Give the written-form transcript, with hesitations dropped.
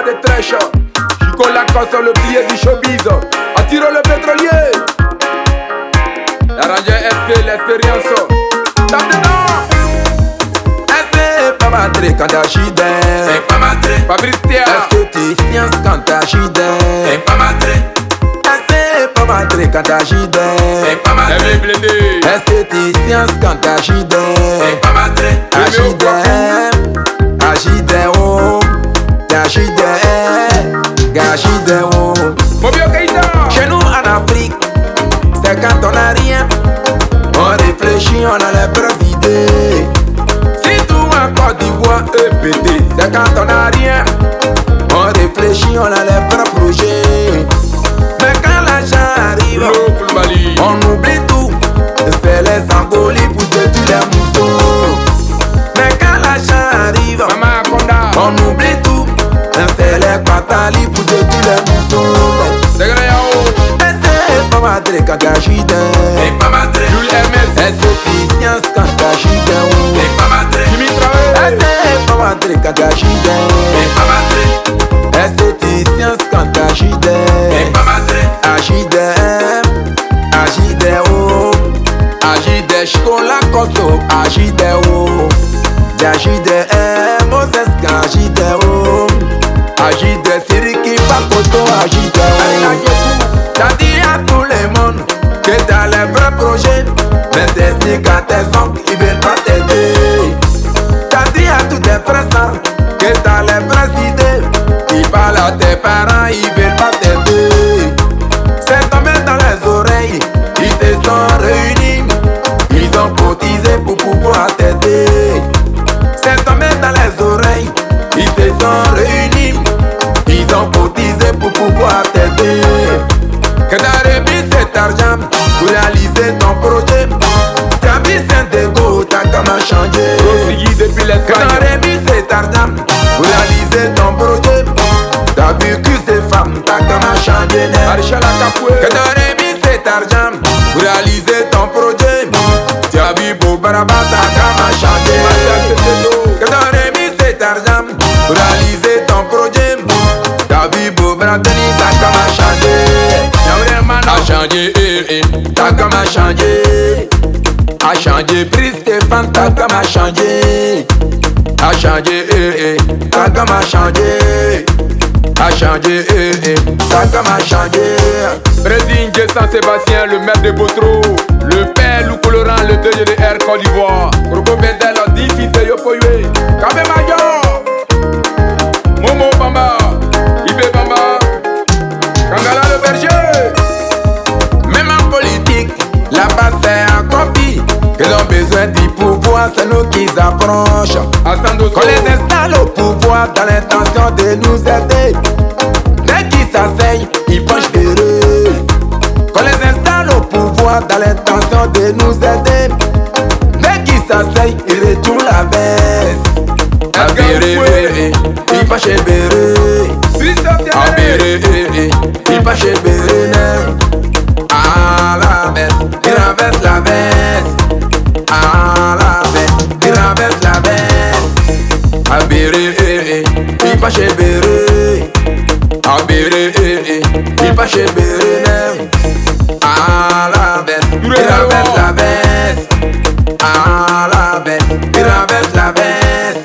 pas de trèche. Chico Lacoste, le billet du showbiz. Attire le pétrolier. La radio SP, l'expérience. Tape dedans. Est-ce pas battre quand t'as chidé? C'est pas matré. Fabrice Théa. Est-ce que tu sciences quand t'as chidé? C'est pas matré. Est-ce pas battre quand t'as chidé? C'est pas matré. Est-ce que tu sciences quand t'as chidé? C'est pas matré. Agide, oh, agide, agide, oh. Mobio Keïta. Chez nous en Afrique, c'est quand on n'a rien, on réfléchit, on a les vraies idées. Si tout en Côte d'Ivoire est pété, c'est quand on n'a rien, on réfléchit, on a les vrais projets. Mais quand l'argent arrive, on oublie tout, c'est les Angolais pour se tuer les moutons. Mais quand l'argent arrive, on oublie tout, c'est les Patali pour se tuer les moutons. Est-ce pas matré quand t'as chidé? C'est pas matré. Est-ce que tu sciences quand t'as chidé? C'est pas matré. Est-ce pas matré quand t'as chidé? C'est pas matré. Est-ce que tu sciences quand t'as chidé? C'est pas matré. Agide, agide, oh. Agide, Chico Lacoste, agide, oh. Agide, Moses, agide, oh. Agide, Siriki Bakoto, agide, oh. T'as dit à tout le monde que t'as les vrais projets, mais t'expliques à tes oncles, ils veulent pas t'aider. T'as dit à tous tes frères que t'as les vraies idées, ils parlent à tes parents, ils veulent pas t'aider. C'est tombé dans les oreilles, ils se sont réunis, ils ont cotisé pour pouvoir t'aider. C'est tombé dans les oreilles, ils se sont réunis, ils ont cotisé pour pouvoir t'aider. Que t'as remis cet argent pour réaliser ton projet. T'as mis Saint-Ego, t'as comment changer. Que t'as remis cet argent pour réaliser ton projet. T'as vu que ces femmes, t'as comment changer. Que t'as remis cet argent pour réaliser ton projet. T'as vu Bobaraba, t'as comment changer. Que t'as remis cet argent pour réaliser ton projet. T'as vu Bobaraba, t'as comment changer. A changé, t'as comment changé. A changé, Pris Stéphane, t'as comment changé. A changé, t'as comment changé. A changé, t'as comment changé. Président Saint-Sébastien, le maire de Botro. Le père Lou Colorant, le DG de Air Côte d'Ivoire. Grobo Bedel, difficile yo poyé. Kabé Major. Momo Bamba. Ibé Bamba. Kangala le berger. Là-bas c'est un copie. Ils ont besoin du pouvoir, c'est nous qui approchent. Qu'on les installe au pouvoir dans l'intention de nous aider. Dès qu'ils s'asseyent, ils penchent de eux. Qu'on les installe au pouvoir dans l'intention de nous aider. Dès qu'ils s'asseyent, ils retournent la baisse. Abéré, ils penchent de eux. Abéré, ils penchent de eux. À la baisse, il renverse la baisse. À la baisse, il renverse la baisse. Abéré, il pas chez Béré. Abéré, il pas chez Béré. À la baisse, il renverse la baisse. À la baisse, il renverse la baisse.